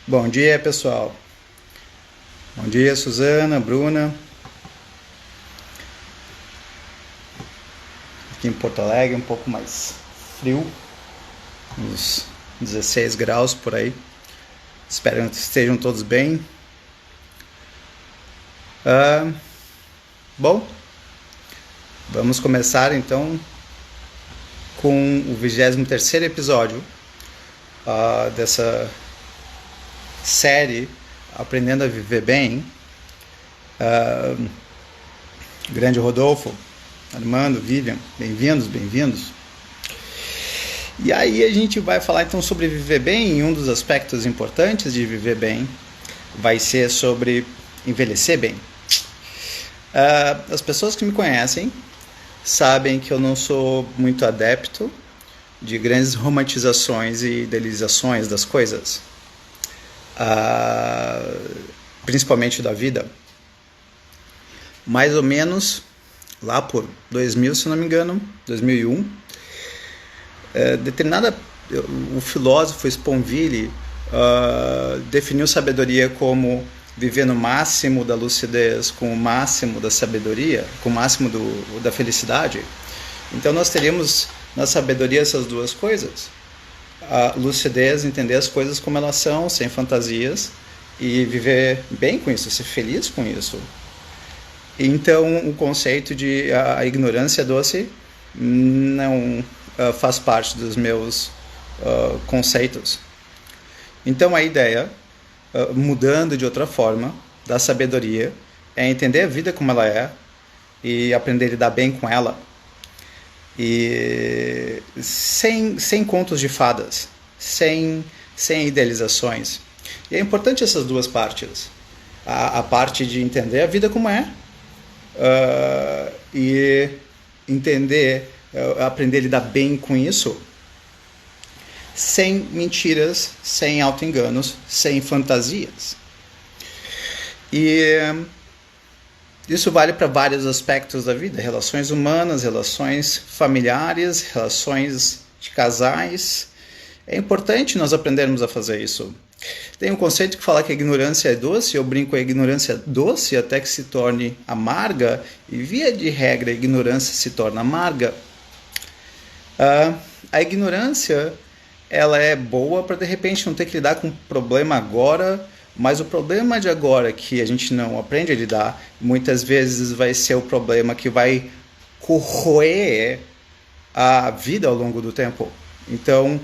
Bom dia, pessoal. Bom dia, Suzana, Bruna. Aqui em Porto Alegre, um pouco mais frio, uns 16 graus por aí. Espero que estejam todos bem. Bom, vamos começar então com o 23º episódio dessa série Aprendendo a Viver Bem. Grande Rodolfo, Armando, Vivian, bem-vindos. E aí a gente vai falar então sobre viver bem, e um dos aspectos importantes de viver bem vai ser sobre envelhecer bem. As pessoas que me conhecem sabem que eu não sou muito adepto de grandes romantizações e idealizações das coisas, principalmente da vida. Mais ou menos lá por 2000, se não me engano, 2001, o filósofo Sponville definiu sabedoria como viver no máximo da lucidez, com o máximo da sabedoria, com o máximo da felicidade. Então nós teríamos na sabedoria essas duas coisas: a lucidez, entender as coisas como elas são, sem fantasias, e viver bem com isso, ser feliz com isso. Então o conceito de a ignorância doce não faz parte dos meus conceitos. Então a ideia, mudando de outra forma, da sabedoria, é entender a vida como ela é e aprender a lidar bem com ela. E sem contos de fadas, sem idealizações. E é importante essas duas partes. A parte de entender a vida como é, e entender, aprender a lidar bem com isso, sem mentiras, sem auto-enganos, sem fantasias. E isso vale para vários aspectos da vida: relações humanas, relações familiares, relações de casais. É importante nós aprendermos a fazer isso. Tem um conceito que fala que a ignorância é doce. Eu brinco com a ignorância doce até que se torne amarga, e via de regra a ignorância se torna amarga. A ignorância, ela é boa para de repente não ter que lidar com um problema agora, mas o problema de agora que a gente não aprende a lidar, muitas vezes vai ser o problema que vai corroer a vida ao longo do tempo. Então,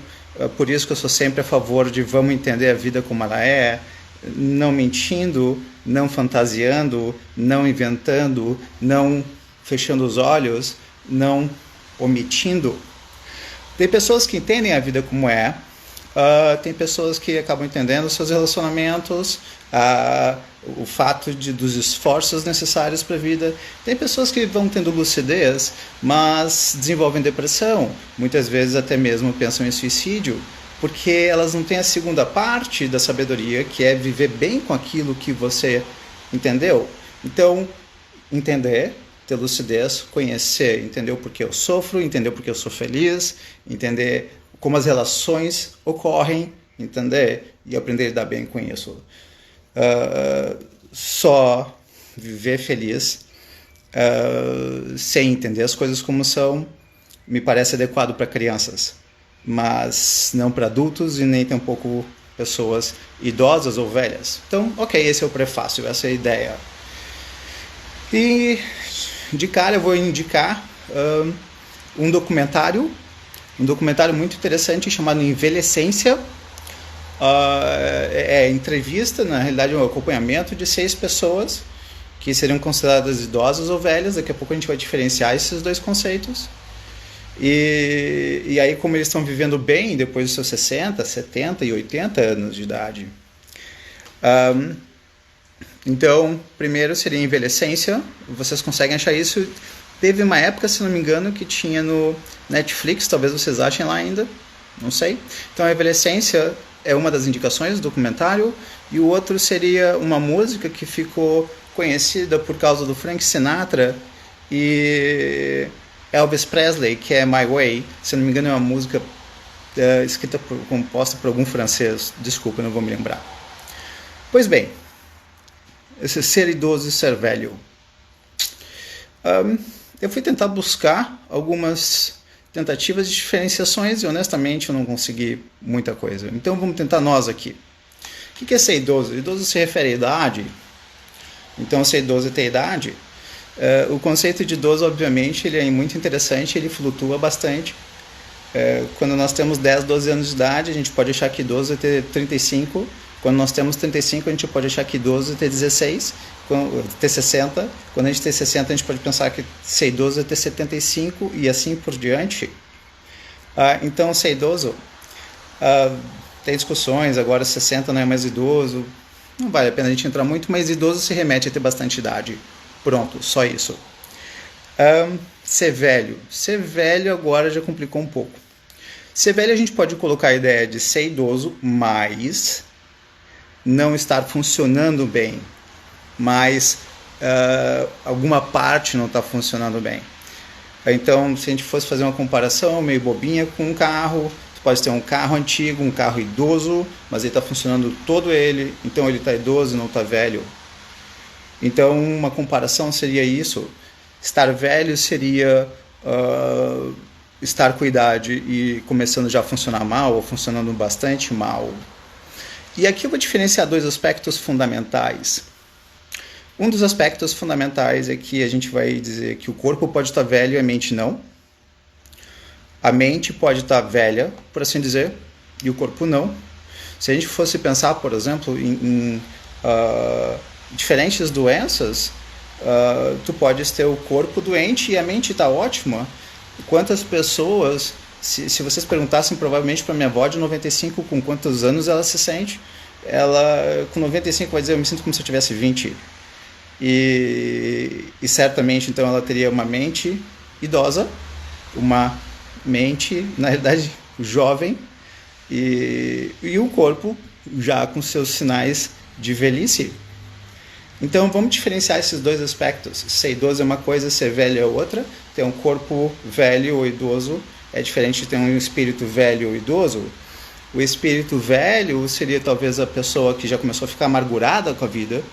por isso que eu sou sempre a favor de vamos entender a vida como ela é, não mentindo, não fantasiando, não inventando, não fechando os olhos, não omitindo. Tem pessoas que entendem a vida como é, tem pessoas que acabam entendendo os seus relacionamentos, o fato dos esforços necessários para a vida. Tem pessoas que vão tendo lucidez, mas desenvolvem depressão, muitas vezes até mesmo pensam em suicídio, porque elas não têm a segunda parte da sabedoria, que é viver bem com aquilo que você entendeu. Então, entender, ter lucidez, conhecer, entender o porquê eu sofro, entender o porquê eu sou feliz, entender como as relações ocorrem, entender e aprender a lidar bem com isso. Só viver feliz, sem entender as coisas como são, me parece adequado para crianças, mas não para adultos e nem tampouco pessoas idosas ou velhas. Então, ok, esse é o prefácio, essa é a ideia. E de cara eu vou indicar um documentário muito interessante chamado Envelhecência. É entrevista, na realidade é um acompanhamento de 6 pessoas que seriam consideradas idosas ou velhas. Daqui a pouco a gente vai diferenciar esses dois conceitos. E aí, como eles estão vivendo bem depois dos seus 60, 70 e 80 anos de idade. Então, primeiro seria Envelhecência. Vocês conseguem achar isso Teve uma época, se não me engano, que tinha no Netflix, talvez vocês achem lá ainda, não sei. Então a Envelhecência é uma das indicações do documentário, e o outro seria uma música que ficou conhecida por causa do Frank Sinatra e Elvis Presley, que é My Way. Se não me engano é uma música composta por algum francês, desculpa, não vou me lembrar. Pois bem, esse ser idoso e ser velho. Eu fui tentar buscar algumas tentativas de diferenciações e honestamente eu não consegui muita coisa. Então vamos tentar nós aqui. O que é ser idoso? Idoso se refere à idade. Então ser idoso é ter idade. O conceito de idoso, obviamente, ele é muito interessante, ele flutua bastante. Quando nós temos 10, 12 anos de idade, a gente pode achar que idoso é ter 35. Quando nós temos 35, a gente pode achar que idoso é ter 16, ter 60. Quando a gente tem 60, a gente pode pensar que ser idoso é ter 75 e assim por diante. Então, ser idoso, tem discussões, agora 60 não é mais idoso, não vale a pena a gente entrar muito, mas idoso se remete a ter bastante idade. Pronto, só isso. Ser velho. Ser velho agora já complicou um pouco. Ser velho a gente pode colocar a ideia de ser idoso, mas não estar funcionando bem, mas alguma parte não está funcionando bem. Então, se a gente fosse fazer uma comparação meio bobinha com um carro, tu pode ter um carro antigo, um carro idoso, mas ele está funcionando todo ele, então ele está idoso e não está velho. Então, uma comparação seria isso. Estar velho seria estar com idade e começando já a funcionar mal, ou funcionando bastante mal. E aqui eu vou diferenciar dois aspectos fundamentais. Um dos aspectos fundamentais é que a gente vai dizer que o corpo pode estar velho e a mente não. A mente pode estar velha, por assim dizer, e o corpo não. Se a gente fosse pensar, por exemplo, em diferentes doenças, tu podes ter o corpo doente e a mente está ótima. Quantas pessoas... Se vocês perguntassem provavelmente para minha avó de 95 com quantos anos ela se sente, ela com 95 vai dizer, eu me sinto como se eu tivesse 20. E certamente então ela teria uma mente idosa, uma mente, na realidade, jovem, e um corpo já com seus sinais de velhice. Então vamos diferenciar esses dois aspectos. Ser idoso é uma coisa, ser velho é outra. Ter um corpo velho ou idoso é diferente de ter um espírito velho ou idoso. O espírito velho seria talvez a pessoa que já começou a ficar amargurada com a vida,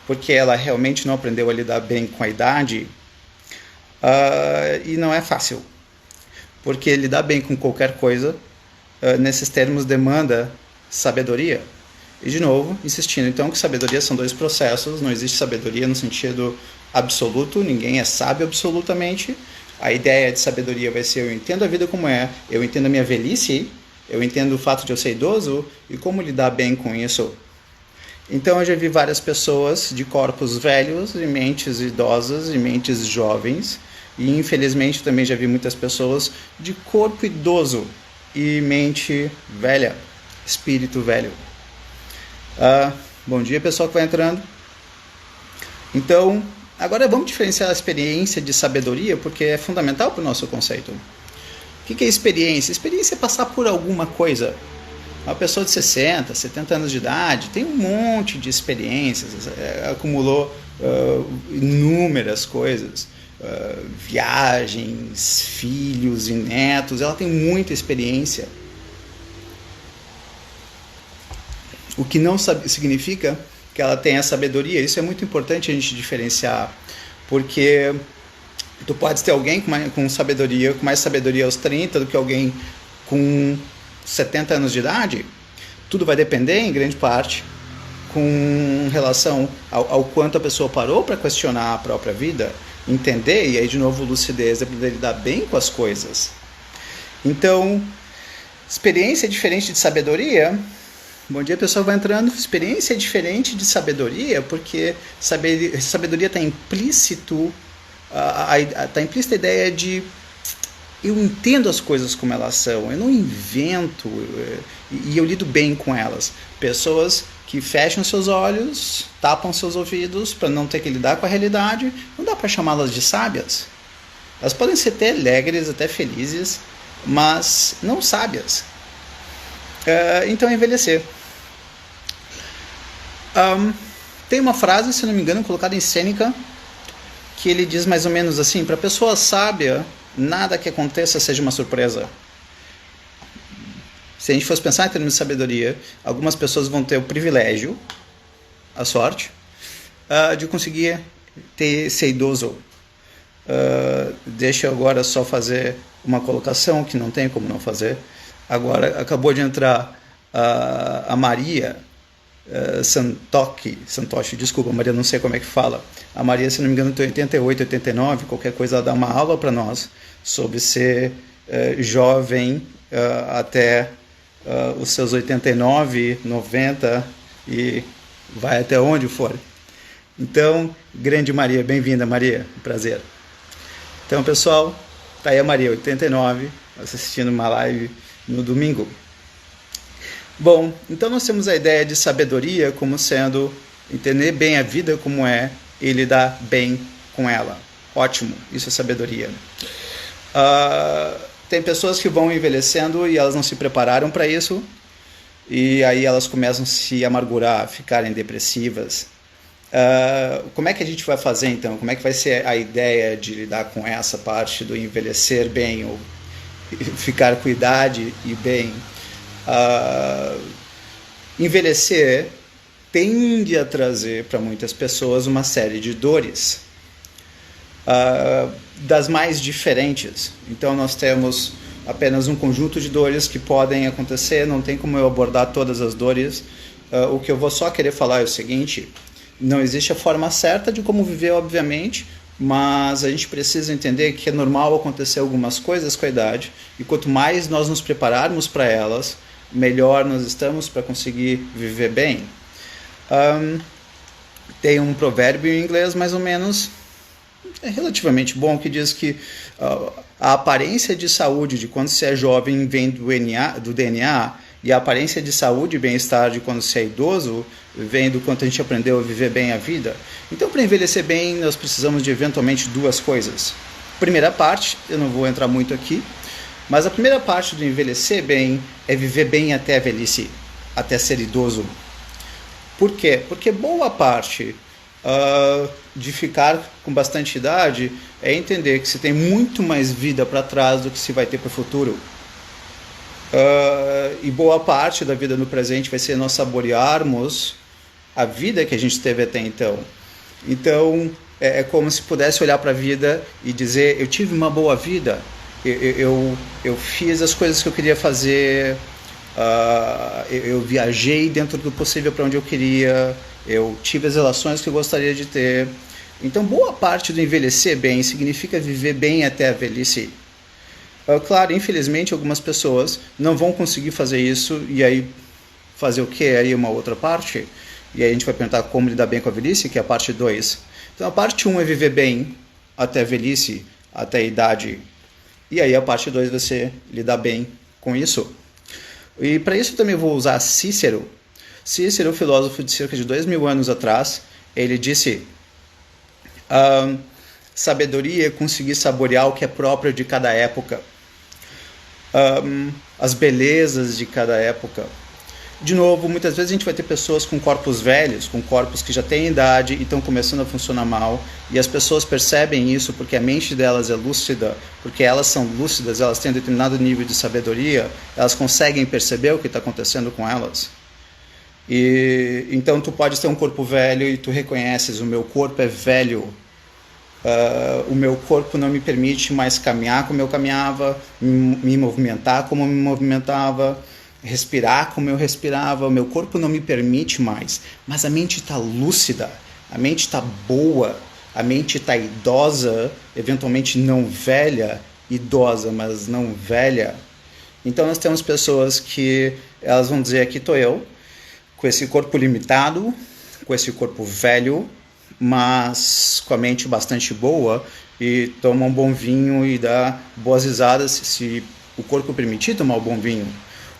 porque ela realmente não aprendeu a lidar bem com a idade. E não é fácil, porque lidar bem com qualquer coisa, nesses termos, demanda sabedoria. E, de novo, insistindo, então, que sabedoria são dois processos, não existe sabedoria no sentido absoluto, ninguém é sábio absolutamente. A ideia de sabedoria vai ser, eu entendo a vida como é, eu entendo a minha velhice, eu entendo o fato de eu ser idoso e como lidar bem com isso. Então eu já vi várias pessoas de corpos velhos e mentes idosas e mentes jovens, e infelizmente também já vi muitas pessoas de corpo idoso e mente velha, espírito velho. Bom dia, pessoal que vai entrando. Então, agora vamos diferenciar a experiência de sabedoria, porque é fundamental para o nosso conceito. O que é experiência? Experiência é passar por alguma coisa. Uma pessoa de 60, 70 anos de idade tem um monte de experiências, acumulou inúmeras coisas, viagens, filhos e netos, ela tem muita experiência. O que não significa que ela tenha sabedoria. Isso é muito importante a gente diferenciar, porque tu pode ter alguém com sabedoria, com mais sabedoria aos 30 do que alguém com 70 anos de idade. Tudo vai depender, em grande parte, com relação ao quanto a pessoa parou para questionar a própria vida, entender, e aí de novo lucidez é poder lidar bem com as coisas. Então, experiência é diferente de sabedoria. Bom dia, pessoal, vai entrando. Experiência é diferente de sabedoria, porque sabedoria está implícito, está implícita a ideia de eu entendo as coisas como elas são, eu não invento, e eu lido bem com elas. Pessoas que fecham seus olhos, tapam seus ouvidos para não ter que lidar com a realidade, não dá para chamá-las de sábias. Elas podem ser até alegres, até felizes, mas não sábias. Então, envelhecer. Tem uma frase, se não me engano, colocada em Sêneca, que ele diz mais ou menos assim: para a pessoa sábia, nada que aconteça seja uma surpresa. Se a gente fosse pensar em termos de sabedoria, algumas pessoas vão ter o privilégio, a sorte, de conseguir ser idoso. Deixa eu agora só fazer uma colocação que não tem como não fazer. Agora acabou de entrar a Maria Santoshi, desculpa, Maria, não sei como é que fala. A Maria, se não me engano, tem 88, 89, qualquer coisa, ela dá uma aula para nós sobre ser jovem até os seus 89, 90 e vai até onde for. Então, grande Maria, bem-vinda, Maria, prazer. Então, pessoal, tá aí a Maria, 89, assistindo uma live no domingo. Bom, então nós temos a ideia de sabedoria como sendo entender bem a vida como é e lidar bem com ela. Ótimo, isso é sabedoria. Tem pessoas que vão envelhecendo e elas não se prepararam para isso, e aí elas começam a se amargurar, ficarem depressivas. Como é que a gente vai fazer então? Como é que vai ser a ideia de lidar com essa parte do envelhecer bem, ou ficar com idade e bem? Envelhecer tende a trazer para muitas pessoas uma série de dores, das mais diferentes. Então nós temos apenas um conjunto de dores que podem acontecer, não tem como eu abordar todas as dores. O que eu vou só querer falar é o seguinte: não existe a forma certa de como viver, obviamente, mas a gente precisa entender que é normal acontecer algumas coisas com a idade, e quanto mais nós nos prepararmos para elas, melhor nós estamos para conseguir viver bem. Tem um provérbio em inglês mais ou menos relativamente bom que diz que a aparência de saúde de quando se é jovem vem do DNA, e a aparência de saúde e bem-estar de quando se é idoso vem do quanto a gente aprendeu a viver bem a vida. Então, para envelhecer bem, nós precisamos de eventualmente duas coisas. Primeira parte, eu não vou entrar muito aqui, mas a primeira parte do envelhecer bem é viver bem até a velhice, até ser idoso. Por quê? Porque boa parte de ficar com bastante idade é entender que se tem muito mais vida para trás do que se vai ter para o futuro. E boa parte da vida no presente vai ser nós saborearmos a vida que a gente teve até então. Então, é como se pudesse olhar para a vida e dizer: eu tive uma boa vida, eu fiz as coisas que eu queria fazer, eu viajei dentro do possível para onde eu queria, eu tive as relações que eu gostaria de ter. Então, boa parte do envelhecer bem significa viver bem até a velhice. Claro, infelizmente, algumas pessoas não vão conseguir fazer isso, e aí fazer o que? Aí uma outra parte. E aí a gente vai perguntar como lidar bem com a velhice, que é a parte 2. Então a parte 1 é viver bem até a velhice, até a idade. E aí a parte 2 vai ser lidar bem com isso. E para isso também vou usar Cícero. Cícero, filósofo de cerca de 2000 anos atrás, ele disse: sabedoria é conseguir saborear o que é próprio de cada época. As belezas de cada época. De novo, muitas vezes a gente vai ter pessoas com corpos velhos, com corpos que já têm idade e estão começando a funcionar mal, e as pessoas percebem isso porque a mente delas é lúcida, porque elas são lúcidas, elas têm um determinado nível de sabedoria, elas conseguem perceber o que está acontecendo com elas. E então tu pode ter um corpo velho e tu reconheces: o meu corpo é velho, o meu corpo não me permite mais caminhar como eu caminhava, me movimentar como eu me movimentava, respirar como eu respirava. O meu corpo não me permite mais, mas a mente está lúcida, a mente está boa, a mente está idosa, eventualmente não velha, idosa, mas não velha. Então nós temos pessoas que elas vão dizer: aqui estou eu, com esse corpo limitado, com esse corpo velho, mas com a mente bastante boa, e toma um bom vinho e dá boas risadas, se o corpo permitir tomar um bom vinho.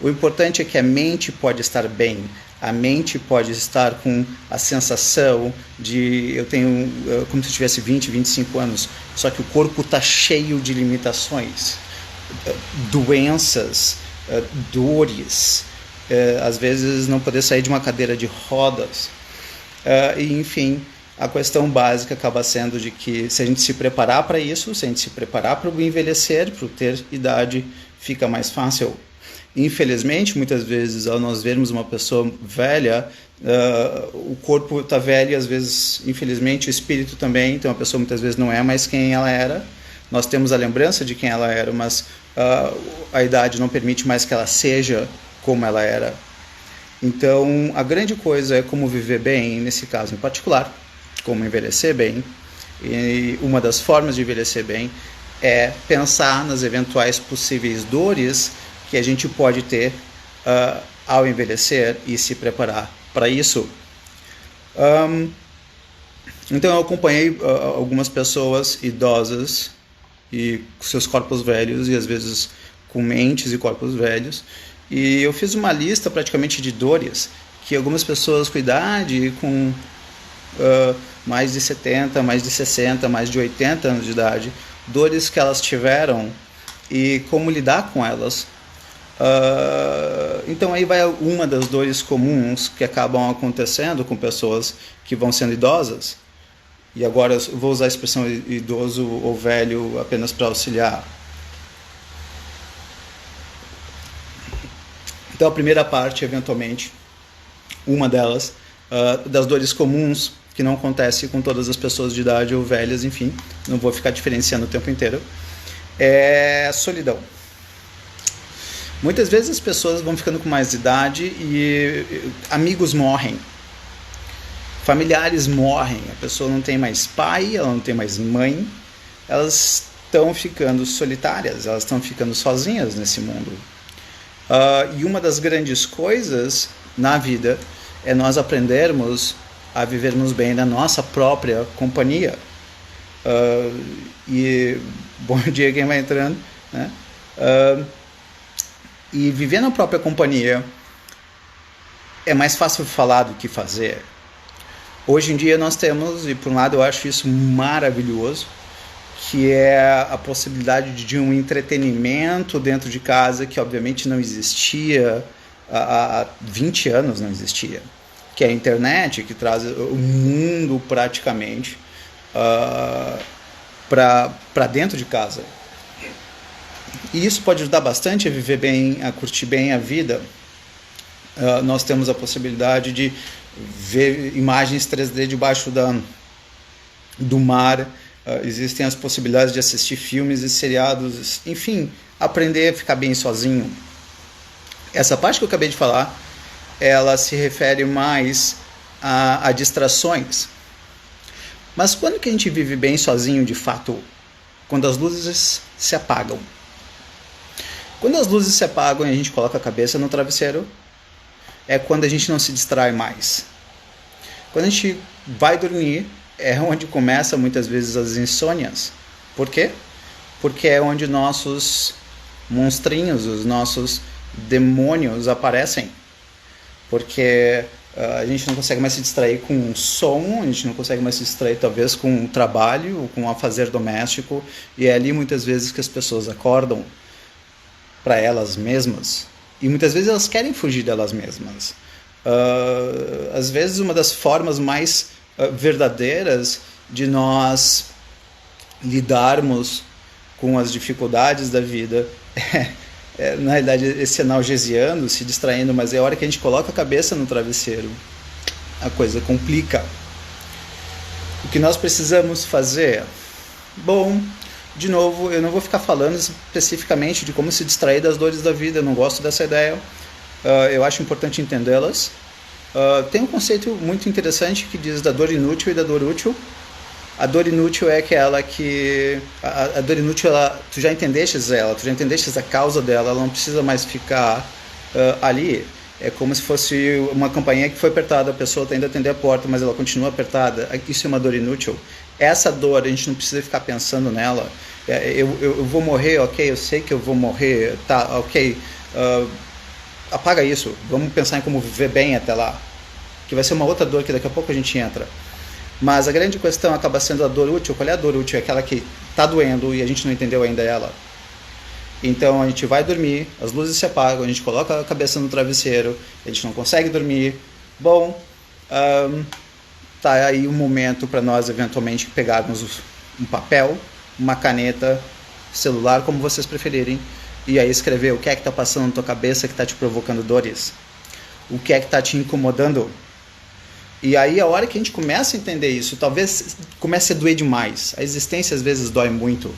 O importante é que a mente pode estar bem, a mente pode estar com a sensação de eu tenho como se eu tivesse 20, 25 anos, só que o corpo está cheio de limitações, doenças, dores, às vezes não poder sair de uma cadeira de rodas, e enfim, a questão básica acaba sendo de que se a gente se preparar para isso, se a gente se preparar para o envelhecer, para o ter idade, fica mais fácil. Infelizmente, muitas vezes, ao nós vermos uma pessoa velha, o corpo está velho e, às vezes, infelizmente, o espírito também. Então, a pessoa muitas vezes não é mais quem ela era. Nós temos a lembrança de quem ela era, mas a idade não permite mais que ela seja como ela era. Então, a grande coisa é como viver bem, nesse caso em particular, como envelhecer bem. E uma das formas de envelhecer bem é pensar nas eventuais possíveis dores que a gente pode ter ao envelhecer e se preparar para isso. Então eu acompanhei algumas pessoas idosas e com seus corpos velhos e às vezes com mentes e corpos velhos, e eu fiz uma lista praticamente de dores que algumas pessoas com idade, com mais de 70, mais de 60, mais de 80 anos de idade, dores que elas tiveram e como lidar com elas. Então aí vai uma das dores comuns que acabam acontecendo com pessoas que vão sendo idosas, e agora eu vou usar a expressão idoso ou velho apenas para auxiliar. Então a primeira parte, eventualmente, uma delas, das dores comuns, que não acontece com todas as pessoas de idade ou velhas, enfim, não vou ficar diferenciando o tempo inteiro, é a solidão. Muitas vezes as pessoas vão ficando com mais idade e amigos morrem, familiares morrem, a pessoa não tem mais pai, ela não tem mais mãe, elas estão ficando solitárias, elas estão ficando sozinhas nesse mundo. E uma das grandes coisas na vida é nós aprendermos a vivermos bem na nossa própria companhia. E bom dia quem vai entrando, né? E viver na própria companhia é mais fácil falar do que fazer. Hoje em dia nós temos, e por um lado eu acho isso maravilhoso, que é a possibilidade de um entretenimento dentro de casa que obviamente não existia há 20 anos, não existia. Que é a internet, que traz o mundo praticamente para dentro de casa. E isso pode ajudar bastante a viver bem, a curtir bem a vida. Nós temos a possibilidade de ver imagens 3D debaixo do mar. Existem as possibilidades de assistir filmes e seriados. Enfim, aprender a ficar bem sozinho. Essa parte que eu acabei de falar, ela se refere mais a distrações. Mas quando que a gente vive bem sozinho de fato? Quando as luzes se apagam. Quando as luzes se apagam e a gente coloca a cabeça no travesseiro, é quando a gente não se distrai mais. Quando a gente vai dormir, é onde começa muitas vezes as insônias. Por quê? Porque é onde nossos monstrinhos, os nossos demônios aparecem. Porque a gente não consegue mais se distrair com um som, a gente não consegue mais se distrair talvez com um trabalho ou com um afazer doméstico, e é ali muitas vezes que as pessoas acordam para elas mesmas, e muitas vezes elas querem fugir delas mesmas. Às vezes uma das formas mais verdadeiras de nós lidarmos com as dificuldades da vida na realidade esse analgesiando, se distraindo, mas é a hora que a gente coloca a cabeça no travesseiro, a coisa complica. O que nós precisamos fazer? Bom, de novo, eu não vou ficar falando especificamente de como se distrair das dores da vida, eu não gosto dessa ideia, eu acho importante entendê-las. Tem um conceito muito interessante que diz da dor inútil e da dor útil. A dor inútil é aquela que... A dor inútil, tu já entendestes ela, tu já entendestes a causa dela, ela não precisa mais ficar ali. É como se fosse uma campainha que foi apertada, a pessoa está indo atender a porta, mas ela continua apertada. Isso é uma dor inútil. Essa dor, a gente não precisa ficar pensando nela. Eu vou morrer, ok, eu sei que eu vou morrer, tá, ok. apaga isso, vamos pensar em como viver bem até lá, que vai ser uma outra dor que daqui a pouco a gente entra. Mas a grande questão acaba sendo a dor útil. Qual é a dor útil? É aquela que está doendo e a gente não entendeu ainda ela. Então a gente vai dormir, as luzes se apagam, a gente coloca a cabeça no travesseiro, a gente não consegue dormir. Bom, tá aí um momento para nós eventualmente pegarmos um papel, uma caneta, celular, como vocês preferirem, e aí escrever o que é que está passando na tua cabeça que está te provocando dores, o que é que está te incomodando. E aí a hora que a gente começa a entender isso, talvez comece a doer demais. A existência às vezes dói muito.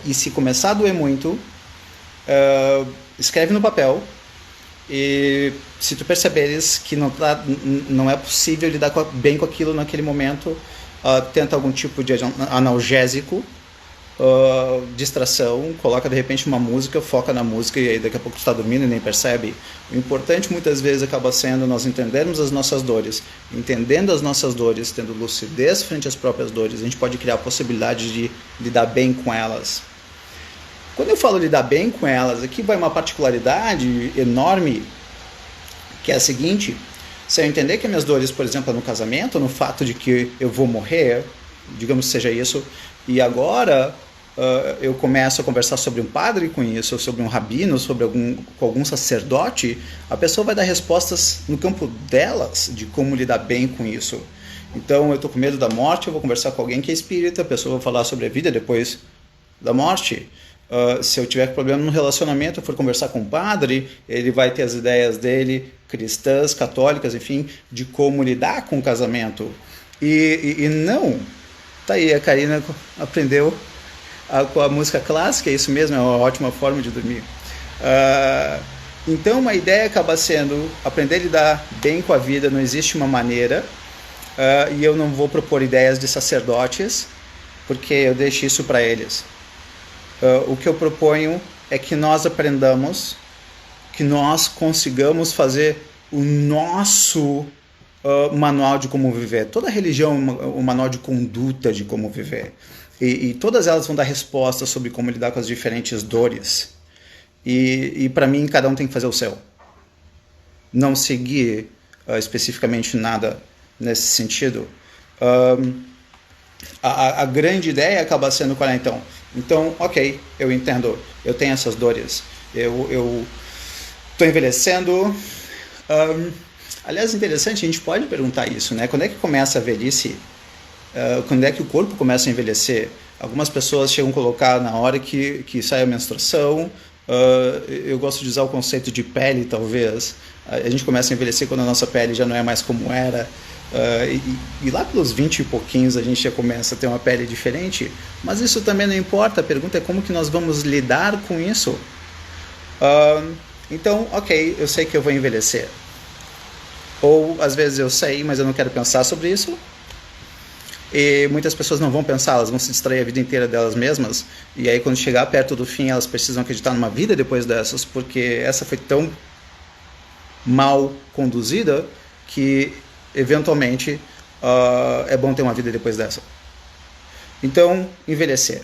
E se começar a doer muito, escreve no papel, e se tu perceberes que não é possível lidar bem com aquilo naquele momento, tenta algum tipo de analgésico, distração, coloca de repente uma música, foca na música e aí daqui a pouco tu está dormindo e nem percebe. O importante muitas vezes acaba sendo nós entendermos as nossas dores. Entendendo as nossas dores, tendo lucidez frente às próprias dores, a gente pode criar a possibilidade de lidar bem com elas. Quando eu falo lidar bem com elas, aqui vai uma particularidade enorme, que é a seguinte: se eu entender que minhas dores, por exemplo, no casamento, no fato de que eu vou morrer, digamos que seja isso, e agora eu começo a conversar sobre um padre com isso, ou sobre um rabino, com algum sacerdote, a pessoa vai dar respostas no campo delas, de como lidar bem com isso. Então, eu estou com medo da morte, eu vou conversar com alguém que é espírita, a pessoa vai falar sobre a vida depois da morte. Se eu tiver problema no relacionamento, eu for conversar com um padre, ele vai ter as ideias dele, cristãs, católicas, enfim, de como lidar com o casamento. E não... Tá aí, a Karina aprendeu com a música clássica, é isso mesmo, é uma ótima forma de dormir. Então, a ideia acaba sendo aprender a lidar bem com a vida, não existe uma maneira, e eu não vou propor ideias de sacerdotes, porque eu deixo isso para eles. O que eu proponho é que nós aprendamos, que nós consigamos fazer o nosso manual de como viver. Toda religião é um manual de conduta de como viver. E todas elas vão dar respostas sobre como lidar com as diferentes dores. E para mim, cada um tem que fazer o seu. Não seguir especificamente nada nesse sentido. A grande ideia acaba sendo qual é então? Então, ok, eu entendo, eu tenho essas dores, eu estou envelhecendo. Aliás, interessante, a gente pode perguntar isso, né? Quando é que começa a velhice? Quando é que o corpo começa a envelhecer? Algumas pessoas chegam a colocar na hora que sai a menstruação. Eu gosto de usar o conceito de pele, talvez. A gente começa a envelhecer quando a nossa pele já não é mais como era. E lá pelos 20 e pouquinhos a gente já começa a ter uma pele diferente. Mas isso também não importa. A pergunta é como que nós vamos lidar com isso. Então, ok, eu sei que eu vou envelhecer. Ou às vezes eu sei, mas eu não quero pensar sobre isso. E muitas pessoas não vão pensar, elas vão se distrair a vida inteira delas mesmas. E aí quando chegar perto do fim, elas precisam acreditar numa vida depois dessas, porque essa foi tão mal conduzida que eventualmente é bom ter uma vida depois dessa. Então, envelhecer.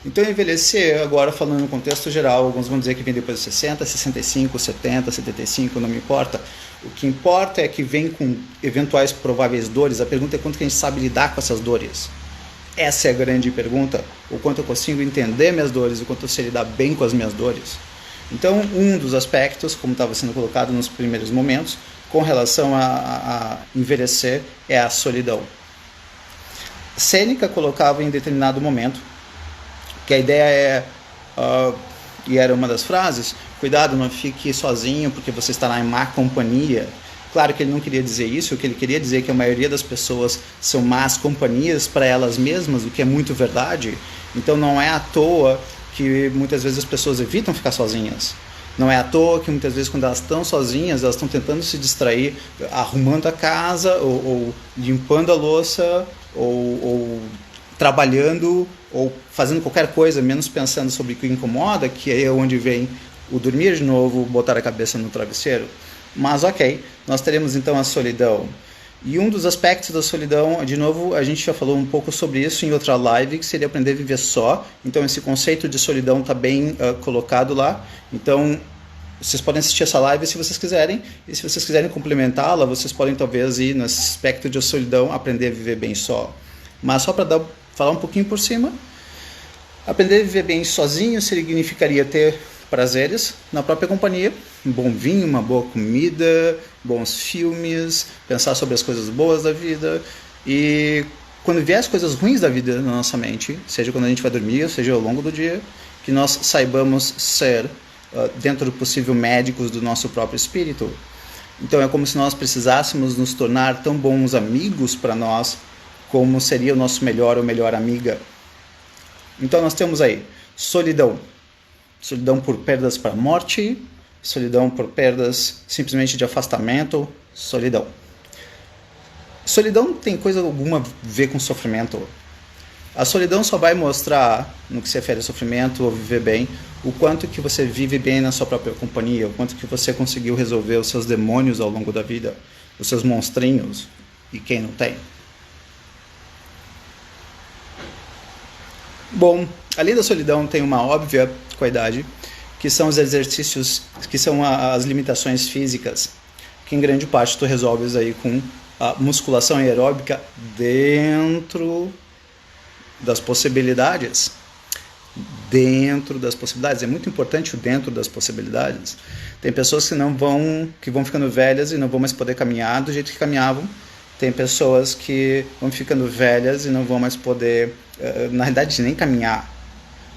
Então, envelhecer, agora falando no contexto geral, alguns vão dizer que vem depois de 60, 65, 70, 75, não me importa. O que importa é que vem com eventuais prováveis dores. A pergunta é quanto que a gente sabe lidar com essas dores. Essa é a grande pergunta. O quanto eu consigo entender minhas dores, o quanto eu sei lidar bem com as minhas dores. Então, um dos aspectos, como estava sendo colocado nos primeiros momentos, com relação a envelhecer, é a solidão. Sêneca colocava em determinado momento que a ideia é, e era uma das frases, cuidado, não fique sozinho porque você estará em má companhia. Claro que ele não queria dizer isso, o que ele queria dizer é que a maioria das pessoas são más companhias para elas mesmas, o que é muito verdade. Então não é à toa que muitas vezes as pessoas evitam ficar sozinhas. Não é à toa que muitas vezes quando elas estão sozinhas, elas estão tentando se distrair, arrumando a casa, ou limpando a louça, ou trabalhando, ou fazendo qualquer coisa, menos pensando sobre o que incomoda, que é onde vem o dormir de novo, botar a cabeça no travesseiro. Mas ok, nós teremos então a solidão. E um dos aspectos da solidão, de novo, a gente já falou um pouco sobre isso em outra live, que seria aprender a viver só. Então esse conceito de solidão está bem colocado lá. Então Vocês podem assistir essa live se vocês quiserem, e se vocês quiserem complementá-la, vocês podem talvez ir nesse aspecto de solidão, aprender a viver bem só. Mas só para falar um pouquinho por cima, aprender a viver bem sozinho significaria ter prazeres na própria companhia, um bom vinho, uma boa comida, bons filmes, pensar sobre as coisas boas da vida, e quando vier as coisas ruins da vida na nossa mente, seja quando a gente vai dormir, seja ao longo do dia, que nós saibamos ser, dentro do possível, médicos do nosso próprio espírito. Então é como se nós precisássemos nos tornar tão bons amigos para nós, como seria o nosso melhor ou melhor amiga. Então nós temos aí solidão. Solidão por perdas para a morte, solidão por perdas simplesmente de afastamento, solidão. Solidão não tem coisa alguma a ver com sofrimento. A solidão só vai mostrar, no que se refere ao sofrimento ou viver bem, o quanto que você vive bem na sua própria companhia, o quanto que você conseguiu resolver os seus demônios ao longo da vida, os seus monstrinhos, e quem não tem. Bom, além da solidão tem uma óbvia qualidade, que são os exercícios, que são as limitações físicas, que em grande parte tu resolves aí com a musculação aeróbica dentro das possibilidades. Dentro das possibilidades. É muito importante o dentro das possibilidades. Tem pessoas que vão ficando velhas e não vão mais poder caminhar do jeito que caminhavam. Tem pessoas que vão ficando velhas e não vão mais poder, na realidade, nem caminhar.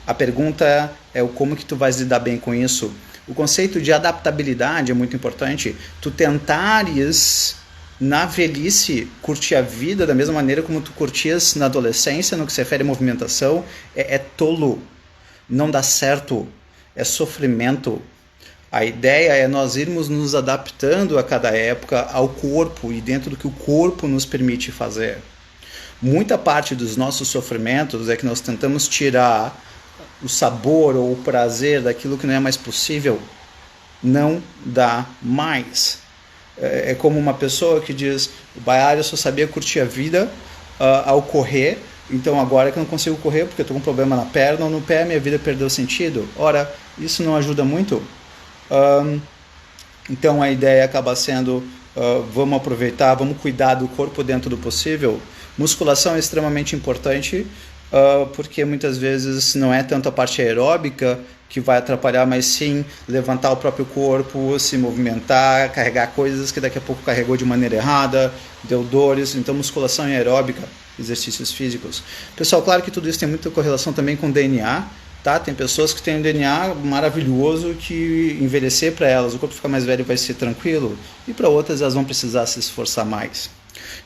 A pergunta é o como que tu vais lidar bem com isso. O conceito de adaptabilidade é muito importante. Tu tentares, na velhice, curtir a vida da mesma maneira como tu curtias na adolescência, no que se refere à movimentação, é tolo. Não dá certo. É sofrimento. A ideia é nós irmos nos adaptando a cada época ao corpo e dentro do que o corpo nos permite fazer. Muita parte dos nossos sofrimentos é que nós tentamos tirar o sabor ou o prazer daquilo que não é mais possível. Não dá mais. É como uma pessoa que diz: eu só sabia curtir a vida ao correr, então agora que eu não consigo correr porque eu estou com um problema na perna ou no pé, minha vida perdeu sentido. Ora, isso não ajuda muito. Então a ideia acaba sendo, vamos aproveitar, vamos cuidar do corpo dentro do possível. Musculação é extremamente importante, porque muitas vezes não é tanto a parte aeróbica que vai atrapalhar, mas sim levantar o próprio corpo, se movimentar, carregar coisas que daqui a pouco carregou de maneira errada, deu dores. Então musculação é aeróbica, exercícios físicos. Pessoal, claro que tudo isso tem muita correlação também com DNA, tá? Tem pessoas que têm um DNA maravilhoso que envelhecer para elas, o corpo ficar mais velho vai ser tranquilo, e para outras elas vão precisar se esforçar mais.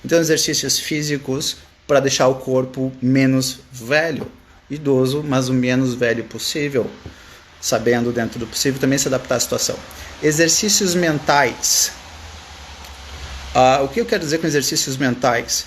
Então exercícios físicos para deixar o corpo menos velho, idoso, mas o menos velho possível, sabendo dentro do possível também se adaptar à situação. Exercícios mentais. O que eu quero dizer com exercícios mentais?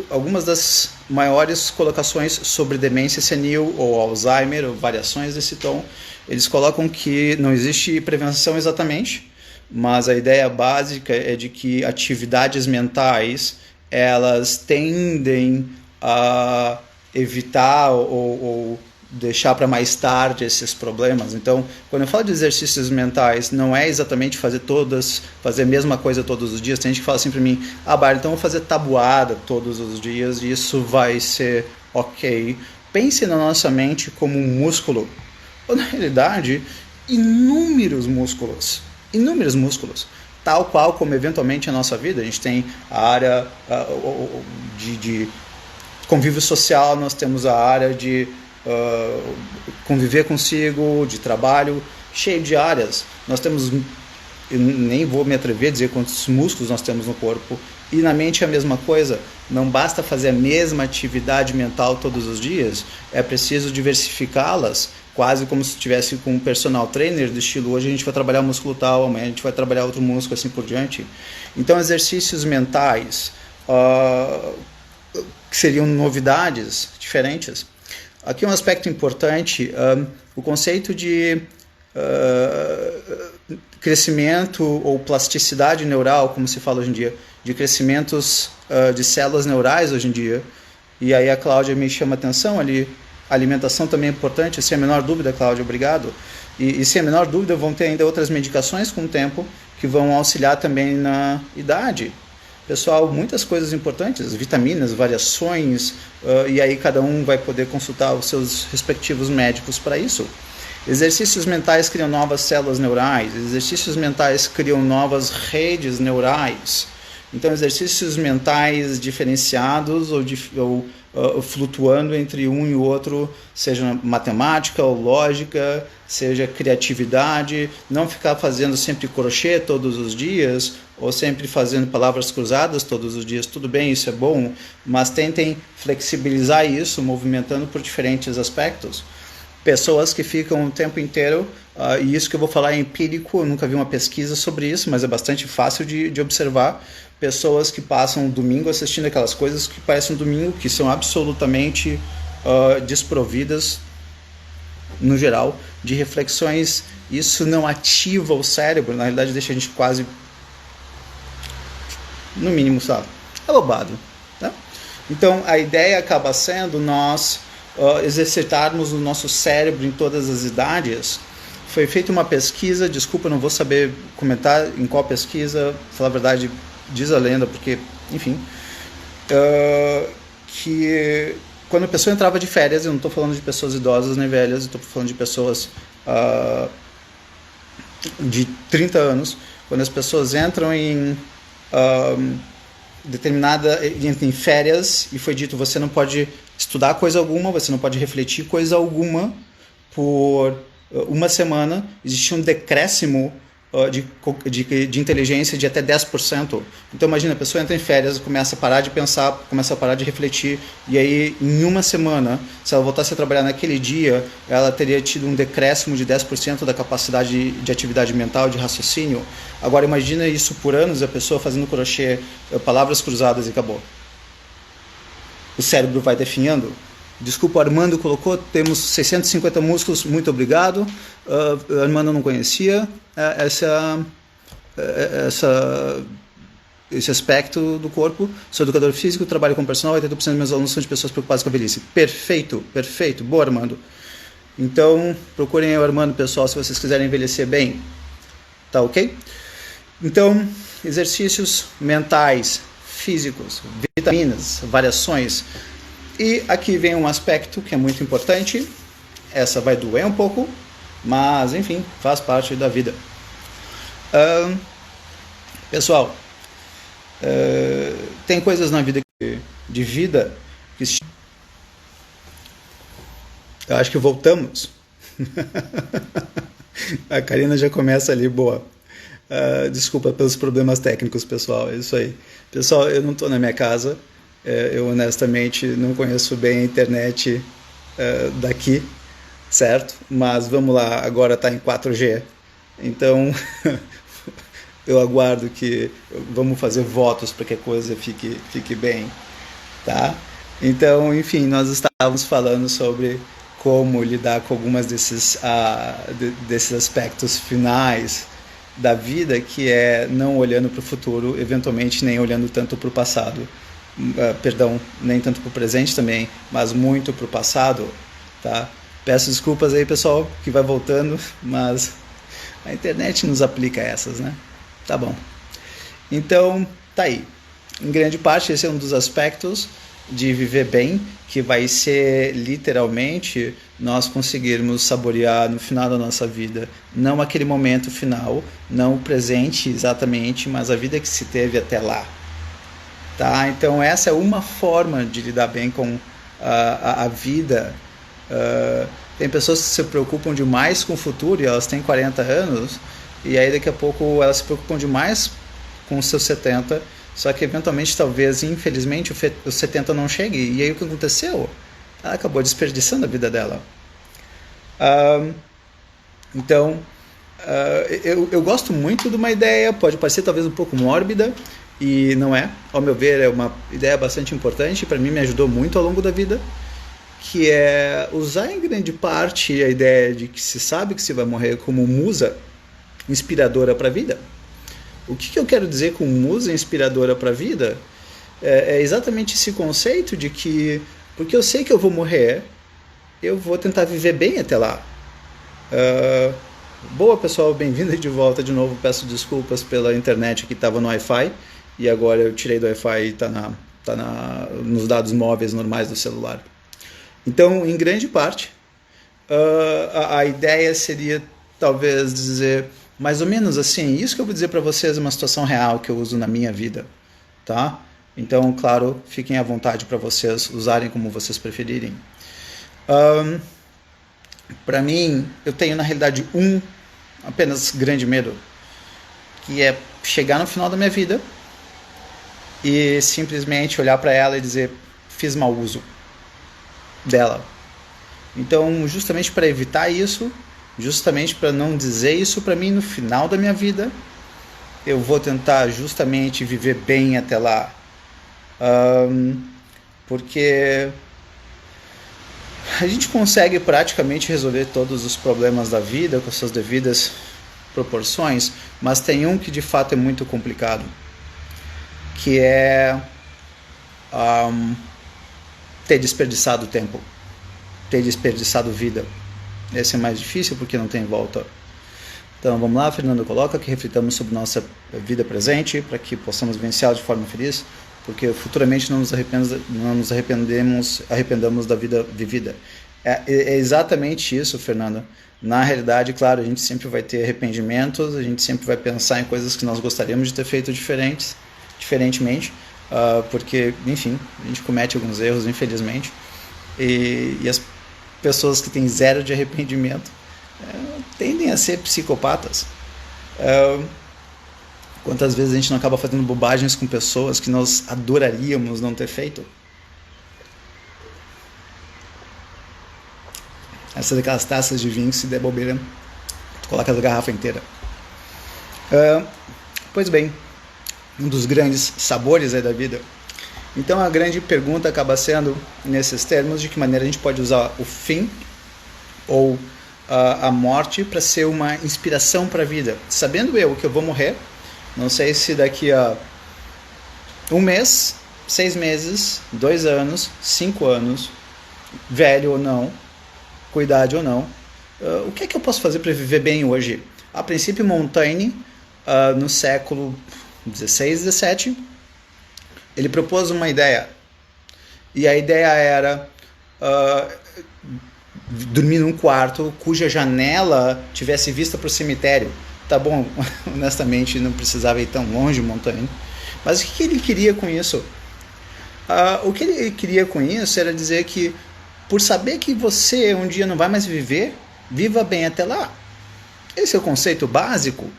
Algumas das maiores colocações sobre demência senil ou Alzheimer, ou variações desse tom, eles colocam que não existe prevenção exatamente, mas a ideia básica é de que atividades mentais elas tendem a evitar ou deixar para mais tarde esses problemas. Então, quando eu falo de exercícios mentais, não é exatamente fazer a mesma coisa todos os dias. Tem gente que fala assim para mim: Bárbara, então eu vou fazer tabuada todos os dias e isso vai ser ok. Pense na nossa mente como um músculo, ou na realidade, inúmeros músculos, tal qual como eventualmente a nossa vida. A gente tem a área de convívio social, nós temos a área de conviver consigo, de trabalho, cheio de áreas. Nós temos, eu nem vou me atrever a dizer quantos músculos nós temos no corpo, e na mente é a mesma coisa. Não basta fazer a mesma atividade mental todos os dias, é preciso diversificá-las, quase como se estivesse com um personal trainer do estilo: hoje a gente vai trabalhar músculo tal, amanhã a gente vai trabalhar outro músculo, assim por diante. Então exercícios mentais que seriam novidades diferentes. Aqui um aspecto importante, o conceito de crescimento ou plasticidade neural, como se fala hoje em dia, de crescimentos de células neurais hoje em dia. E aí a Cláudia me chama a atenção ali, a alimentação também é importante, sem a menor dúvida, Cláudia, obrigado. E sem a menor dúvida vão ter ainda outras medicações com o tempo que vão auxiliar também na idade. Pessoal, muitas coisas importantes, vitaminas, variações, e aí cada um vai poder consultar os seus respectivos médicos para isso. Exercícios mentais criam novas células neurais, exercícios mentais criam novas redes neurais. Então, exercícios mentais diferenciados ou flutuando entre um e o outro, seja matemática ou lógica, seja criatividade, não ficar fazendo sempre crochê todos os dias, ou sempre fazendo palavras cruzadas todos os dias. Tudo bem, isso é bom, mas tentem flexibilizar isso, movimentando por diferentes aspectos. Pessoas que ficam o tempo inteiro, e isso que eu vou falar é empírico, eu nunca vi uma pesquisa sobre isso, mas é bastante fácil de observar. Pessoas que passam o domingo assistindo aquelas coisas que parecem um domingo, que são absolutamente desprovidas, no geral, de reflexões. Isso não ativa o cérebro, na realidade deixa a gente quase, no mínimo, sabe, abobado. Né? Então, a ideia acaba sendo nós exercitarmos o nosso cérebro em todas as idades. Foi feita uma pesquisa, desculpa, não vou saber comentar em qual pesquisa, falar a verdade, diz a lenda, porque, enfim, que quando a pessoa entrava de férias, eu não estou falando de pessoas idosas nem velhas, estou falando de pessoas de 30 anos, quando as pessoas entram em em férias e foi dito, você não pode estudar coisa alguma, você não pode refletir coisa alguma por uma semana, existia um decréscimo de inteligência de até 10%. Então imagina, a pessoa entra em férias, começa a parar de pensar, começa a parar de refletir, e aí em uma semana, se ela voltasse a trabalhar naquele dia, ela teria tido um decréscimo de 10% da capacidade de atividade mental, de raciocínio. Agora imagina isso por anos, a pessoa fazendo crochê, palavras cruzadas e acabou. O cérebro vai definhando. Desculpa, o Armando colocou, temos 650 músculos, muito obrigado. Armando não conhecia esse aspecto do corpo. Sou educador físico, trabalho com personal, 80% dos meus alunos são de pessoas preocupadas com a velhice. Perfeito, perfeito. Boa, Armando. Então, procurem o Armando, pessoal, se vocês quiserem envelhecer bem. Tá ok? Então, exercícios mentais, físicos, vitaminas, variações. E aqui vem um aspecto que é muito importante. Essa vai doer um pouco, mas enfim, faz parte da vida. Pessoal, tem coisas na vida de vida que eu acho que voltamos. A Karina já começa ali, boa. Desculpa pelos problemas técnicos, pessoal, é isso aí. Pessoal, eu não estou na minha casa. Eu honestamente não conheço bem a internet daqui, certo? Mas vamos lá, agora está em 4G. Então, eu aguardo que vamos fazer votos para que a coisa fique bem, tá? Então, enfim, nós estávamos falando sobre como lidar com algumas desses aspectos finais da vida, que é não olhando para o futuro, eventualmente nem olhando tanto para o passado. Perdão, nem tanto para o presente também, mas muito para o passado, tá? Peço desculpas aí, pessoal, que vai voltando, mas a internet nos aplica essas, né? Tá bom. Então, tá aí. Em grande parte, esse é um dos aspectos de viver bem, que vai ser literalmente nós conseguirmos saborear no final da nossa vida, não aquele momento final, não o presente exatamente, mas a vida que se teve até lá. Tá? Então essa é uma forma de lidar bem com a vida. Tem pessoas que se preocupam demais com o futuro e elas têm 40 anos, e aí daqui a pouco elas se preocupam demais com os seus 70, só que eventualmente, talvez, infelizmente, os 70 não chegue. E aí o que aconteceu? Ela acabou desperdiçando a vida dela. Então, eu gosto muito de uma ideia, pode parecer talvez um pouco mórbida, e não é, ao meu ver, é uma ideia bastante importante, para mim me ajudou muito ao longo da vida, que é usar em grande parte a ideia de que se sabe que se vai morrer como musa inspiradora para a vida. O que eu quero dizer com musa inspiradora para a vida? É exatamente esse conceito de que, porque eu sei que eu vou morrer, eu vou tentar viver bem até lá. Uh, Boa, pessoal, bem-vindo de volta de novo. Peço desculpas pela internet que estava no Wi-Fi e agora eu tirei do Wi-Fi e está nos dados móveis normais do celular. Então, em grande parte, a ideia seria talvez dizer mais ou menos assim, isso que eu vou dizer para vocês é uma situação real que eu uso na minha vida, tá? Então, claro, fiquem à vontade para vocês usarem como vocês preferirem. Para mim, eu tenho na realidade apenas grande medo, que é chegar no final da minha vida e simplesmente olhar para ela e dizer, fiz mau uso dela. Então, justamente para evitar isso, justamente para não dizer isso para mim no final da minha vida, eu vou tentar justamente viver bem até lá. Porque a gente consegue praticamente resolver todos os problemas da vida com suas devidas proporções, mas tem um que de fato é muito complicado, que é ter desperdiçado tempo, ter desperdiçado vida. Esse é mais difícil porque não tem volta. Então vamos lá, Fernando coloca que reflitamos sobre nossa vida presente para que possamos vivenciá-la de forma feliz, porque futuramente não nos arrependamos da vida vivida. É exatamente isso, Fernanda. Na realidade, claro, a gente sempre vai ter arrependimentos, a gente sempre vai pensar em coisas que nós gostaríamos de ter feito diferentemente, porque, enfim, a gente comete alguns erros, infelizmente, e as pessoas que têm zero de arrependimento tendem a ser psicopatas. Quantas vezes a gente não acaba fazendo bobagens com pessoas que nós adoraríamos não ter feito? Essas daquelas taças de vinho, se der bobeira, tu coloca a garrafa inteira. Pois bem, um dos grandes sabores aí da vida. Então a grande pergunta acaba sendo, nesses termos, de que maneira a gente pode usar o fim ou a morte para ser uma inspiração para a vida. Sabendo eu que eu vou morrer, não sei se daqui a 1 mês, 6 meses, 2 anos, 5 anos, velho ou não, com idade ou não, o que é que eu posso fazer para viver bem hoje? A princípio, Montaigne, no século XVI, XVII, ele propôs uma ideia. E a ideia era dormir num quarto cuja janela tivesse vista para o cemitério. Tá bom, honestamente não precisava ir tão longe, Montaigne. Mas o que ele queria com isso? O que ele queria com isso era dizer que, por saber que você um dia não vai mais viver, viva bem até lá. Esse é o conceito básico.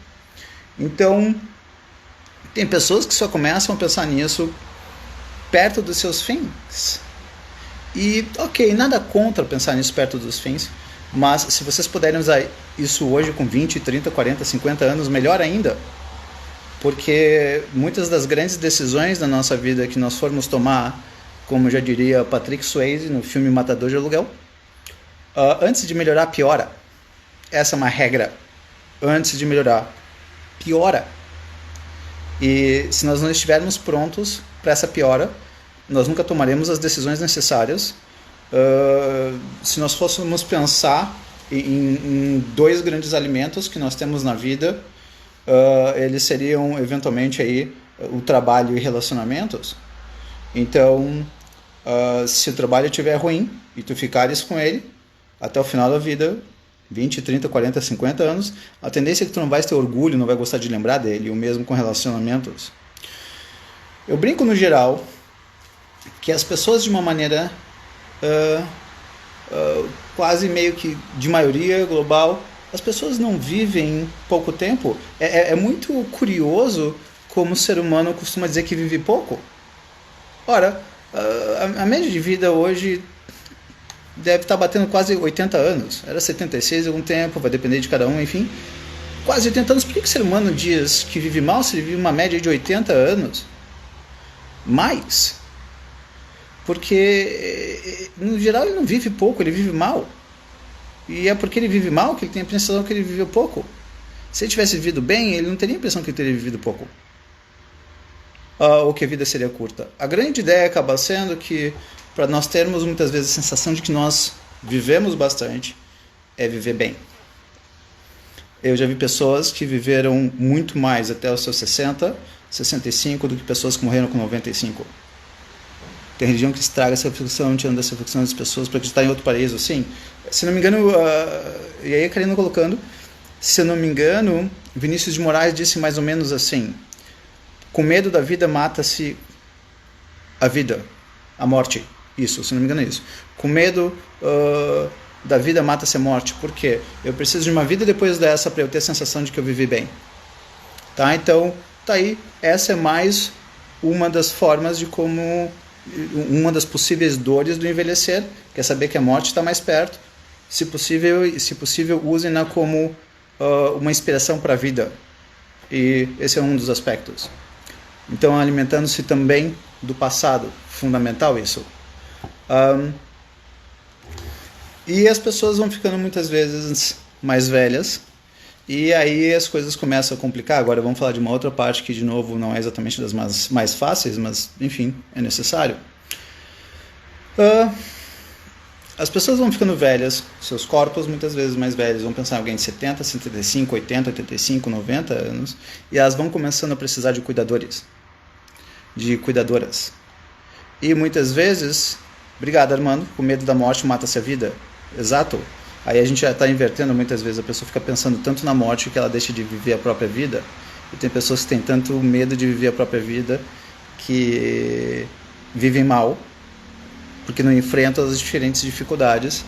Então, tem pessoas que só começam a pensar nisso perto dos seus fins. E, ok, nada contra pensar nisso perto dos fins, mas se vocês puderem usar isso hoje com 20, 30, 40, 50 anos, melhor ainda. Porque muitas das grandes decisões da nossa vida que nós formos tomar, como já diria Patrick Swayze no filme Matador de Aluguel, antes de melhorar, piora. Essa é uma regra. Antes de melhorar, piora. E se nós não estivermos prontos para essa piora, nós nunca tomaremos as decisões necessárias. Se nós fôssemos pensar em 2 grandes alimentos que nós temos na vida, eles seriam eventualmente aí o trabalho e relacionamentos. Então, se o trabalho estiver ruim e tu ficares com ele até o final da vida, 20, 30, 40, 50 anos, a tendência é que tu não vais ter orgulho, não vai gostar de lembrar dele, o mesmo com relacionamentos. Eu brinco no geral que as pessoas, de uma maneira quase meio que de maioria global, as pessoas não vivem pouco tempo. É muito curioso como o ser humano costuma dizer que vive pouco. Ora, a média de vida hoje deve estar batendo quase 80 anos. Era 76 há algum tempo, vai depender de cada um, enfim. Quase 80 anos. Por que o ser humano diz que vive mal se ele vive uma média de 80 anos? Mais. Porque, no geral, ele não vive pouco, ele vive mal. E é porque ele vive mal que ele tem a impressão que ele viveu pouco. Se ele tivesse vivido bem, ele não teria a impressão que ele teria vivido pouco. Ou que a vida seria curta. A grande ideia acaba sendo que, para nós termos muitas vezes a sensação de que nós vivemos bastante, é viver bem. Eu já vi pessoas que viveram muito mais até os seus 60, 65 do que pessoas que morreram com 95. Tem religião que estraga essa reflexão, tirando essa reflexão das pessoas para acreditar em outro paraíso, assim. Se não me engano, e aí a Karina colocando, se eu não me engano, Vinícius de Moraes disse mais ou menos assim: com medo da vida mata-se a vida, a morte. Isso, se não me engano é isso. Com medo da vida mata-se a morte. Por quê? Eu preciso de uma vida depois dessa para eu ter a sensação de que eu vivi bem. Tá? Então, tá aí. Essa é mais uma das formas de como... Uma das possíveis dores do envelhecer, que é saber que a morte está mais perto. Se possível usem-na como uma inspiração para a vida. E esse é um dos aspectos. Então, alimentando-se também do passado. Fundamental isso. E as pessoas vão ficando muitas vezes mais velhas. E aí as coisas começam a complicar. Agora vamos falar de uma outra parte que, de novo, não é exatamente das mais fáceis, mas, enfim, é necessário. As pessoas vão ficando velhas, seus corpos muitas vezes mais velhos, vão pensar em alguém de 70, 75, 80, 85, 90 anos, e elas vão começando a precisar de cuidadores, de cuidadoras. E muitas vezes, obrigado Armando, com medo da morte mata-se a vida. Exato. Aí a gente já está invertendo, muitas vezes a pessoa fica pensando tanto na morte que ela deixa de viver a própria vida. E tem pessoas que têm tanto medo de viver a própria vida que vivem mal, porque não enfrentam as diferentes dificuldades,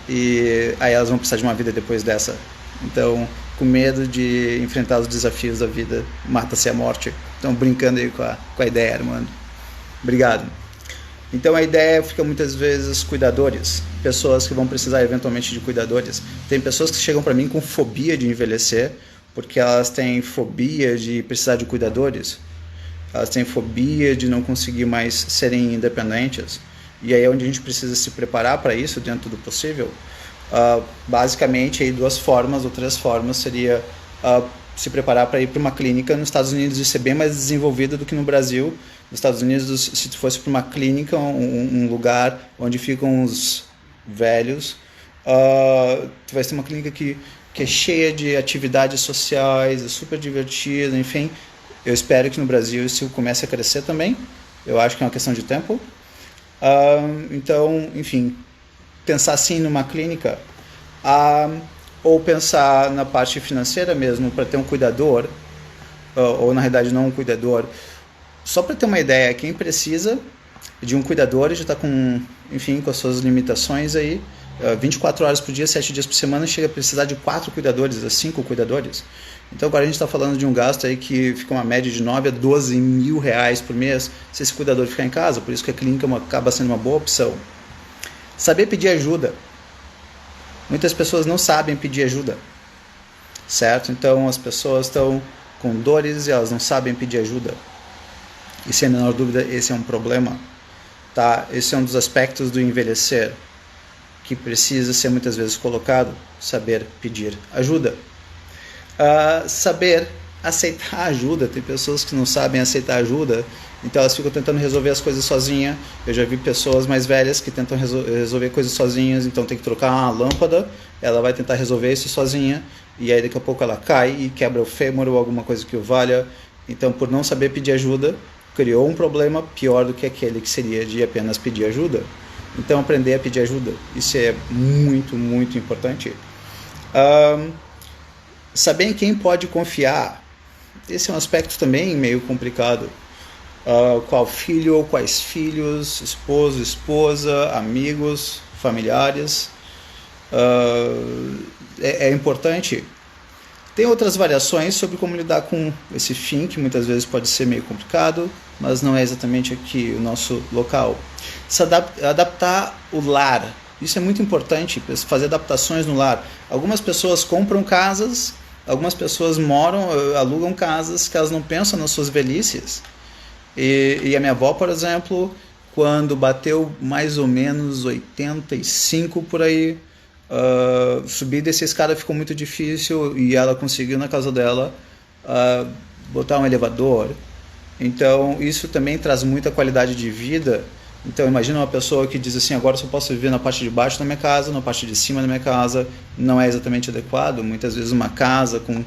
e aí elas vão precisar de uma vida depois dessa. Então, com medo de enfrentar os desafios da vida, mata-se a morte. Então, brincando aí com a ideia, Armando. Obrigado. Então, a ideia fica muitas vezes cuidadores, pessoas que vão precisar eventualmente de cuidadores. Tem pessoas que chegam para mim com fobia de envelhecer, porque elas têm fobia de precisar de cuidadores, elas têm fobia de não conseguir mais serem independentes. E aí é onde a gente precisa se preparar para isso dentro do possível. Basicamente, aí duas formas ou três formas seria se preparar para ir para uma clínica nos Estados Unidos. Isso é bem mais desenvolvido do que no Brasil. Nos Estados Unidos, se tu fosse para uma clínica, um lugar onde ficam os velhos, tu vai ter uma clínica que é cheia de atividades sociais, é super divertida, enfim. Eu espero que no Brasil isso comece a crescer também. Eu acho que é uma questão de tempo. Então, enfim, pensar assim numa clínica, ou pensar na parte financeira mesmo, para ter um cuidador, ou na realidade não um cuidador. Só para ter uma ideia, quem precisa de um cuidador já está com as suas limitações aí, 24 horas por dia, 7 dias por semana, chega a precisar de 4 cuidadores, 5 cuidadores. Então agora a gente está falando de um gasto aí que fica uma média de 9 a 12 mil reais por mês se esse cuidador ficar em casa, por isso que a clínica acaba sendo uma boa opção. Saber pedir ajuda. Muitas pessoas não sabem pedir ajuda, certo? Então as pessoas estão com dores e elas não sabem pedir ajuda. E sem a menor dúvida esse é um problema, tá? Esse é um dos aspectos do envelhecer que precisa ser muitas vezes colocado, saber pedir ajuda. Saber aceitar ajuda. Tem pessoas que não sabem aceitar ajuda, então elas ficam tentando resolver as coisas sozinhas. Eu já vi pessoas mais velhas que tentam resolver coisas sozinhas, então tem que trocar uma lâmpada, ela vai tentar resolver isso sozinha, e aí daqui a pouco ela cai e quebra o fêmur ou alguma coisa que o valha. Então, por não saber pedir ajuda, criou um problema pior do que aquele que seria de apenas pedir ajuda. Então, aprender a pedir ajuda, isso é muito, muito importante. Saber em quem pode confiar, esse é um aspecto também meio complicado. Qual filho ou quais filhos, esposo, esposa, amigos, familiares. É importante. Tem outras variações sobre como lidar com esse fim, que muitas vezes pode ser meio complicado, mas não é exatamente aqui o nosso local. Se adaptar o lar, isso é muito importante, fazer adaptações no lar. Algumas pessoas compram casas, algumas pessoas alugam casas que elas não pensam nas suas velhices. E a minha avó, por exemplo, quando bateu mais ou menos 85 por aí, subir dessa escada ficou muito difícil e ela conseguiu na casa dela botar um elevador. Então isso também traz muita qualidade de vida Então imagina uma pessoa que diz assim, agora eu só posso viver na parte de baixo da minha casa, na parte de cima da minha casa, não é exatamente adequado. Muitas vezes uma casa com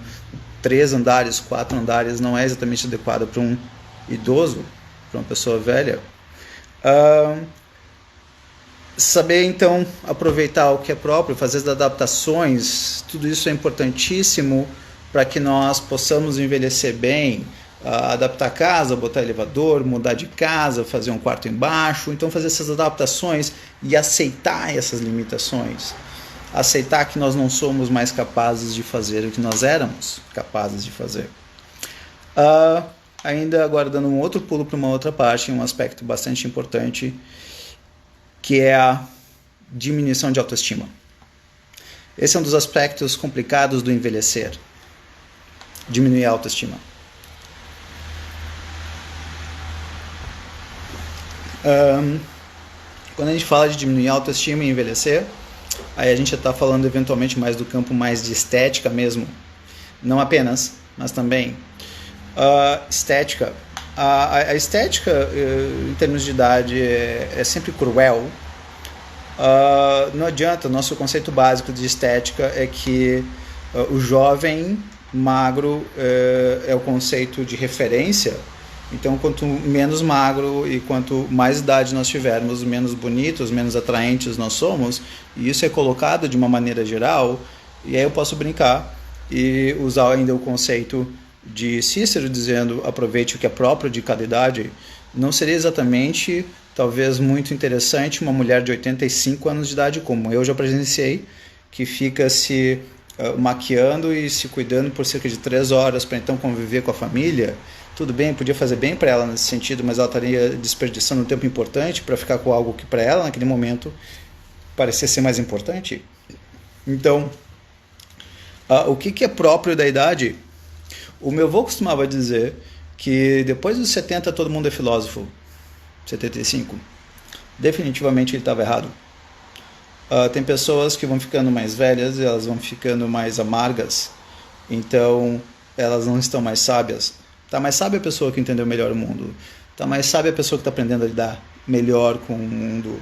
3 andares, 4 andares não é exatamente adequada para um idoso, para uma pessoa velha. Saber então aproveitar o que é próprio, fazer as adaptações, tudo isso é importantíssimo para que nós possamos envelhecer bem, adaptar a casa, botar elevador, mudar de casa, fazer um quarto embaixo, então fazer essas adaptações e aceitar essas limitações, aceitar que nós não somos mais capazes de fazer o que nós éramos capazes de fazer. Ainda agora dando um outro pulo para uma outra parte, um aspecto bastante importante, que é a diminuição de autoestima. Esse é um dos aspectos complicados do envelhecer. Diminuir a autoestima. Quando a gente fala de diminuir a autoestima e envelhecer, aí a gente está falando eventualmente mais do campo mais de estética mesmo. Não apenas, mas também. Estética. A estética, em termos de idade, é sempre cruel. Não adianta, o nosso conceito básico de estética é que o jovem magro é o conceito de referência. Então, quanto menos magro e quanto mais idade nós tivermos, menos bonitos, menos atraentes nós somos. E isso é colocado de uma maneira geral. E aí eu posso brincar e usar ainda o conceito de Cícero dizendo aproveite o que é próprio de cada idade. Não seria exatamente, talvez, muito interessante uma mulher de 85 anos de idade, como eu já presenciei, que fica se maquiando e se cuidando por cerca de 3 horas para então conviver com a família. Tudo bem, podia fazer bem para ela nesse sentido, mas ela estaria desperdiçando um tempo importante para ficar com algo que para ela naquele momento parecia ser mais importante. Então, o que é próprio da idade? O meu avô costumava dizer que depois dos 70 todo mundo é filósofo. 75. Definitivamente ele estava errado. Tem pessoas que vão ficando mais velhas e elas vão ficando mais amargas. Então elas não estão mais sábias. Está mais sábia a pessoa que entendeu melhor o mundo. Está mais sábia a pessoa que está aprendendo a lidar melhor com o mundo.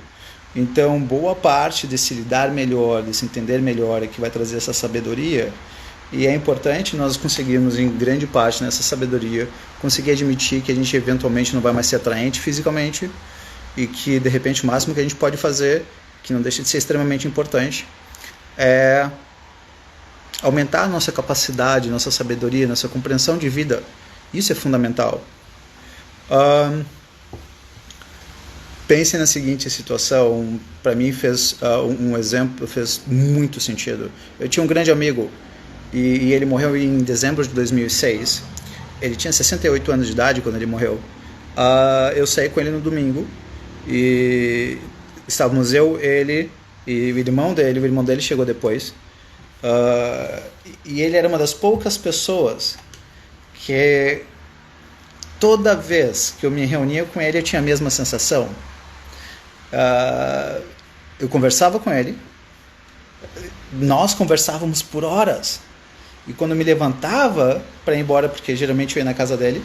Então boa parte desse lidar melhor, desse entender melhor é que vai trazer essa sabedoria. E é importante nós conseguirmos, em grande parte, nessa sabedoria, conseguir admitir que a gente eventualmente não vai mais ser atraente fisicamente e que, de repente, o máximo que a gente pode fazer, que não deixa de ser extremamente importante, é aumentar a nossa capacidade, nossa sabedoria, nossa compreensão de vida. Isso é fundamental. Pense na seguinte situação, para mim fez um exemplo, fez muito sentido. Eu tinha um grande amigo, e ele morreu em dezembro de 2006. Ele tinha 68 anos de idade quando ele morreu. Eu saí com ele no domingo e estávamos eu, ele e o irmão dele chegou depois. E ele era uma das poucas pessoas que toda vez que eu me reunia com ele eu tinha a mesma sensação. Eu conversava com ele, nós conversávamos por horas. E quando eu me levantava para ir embora, porque geralmente eu ia na casa dele,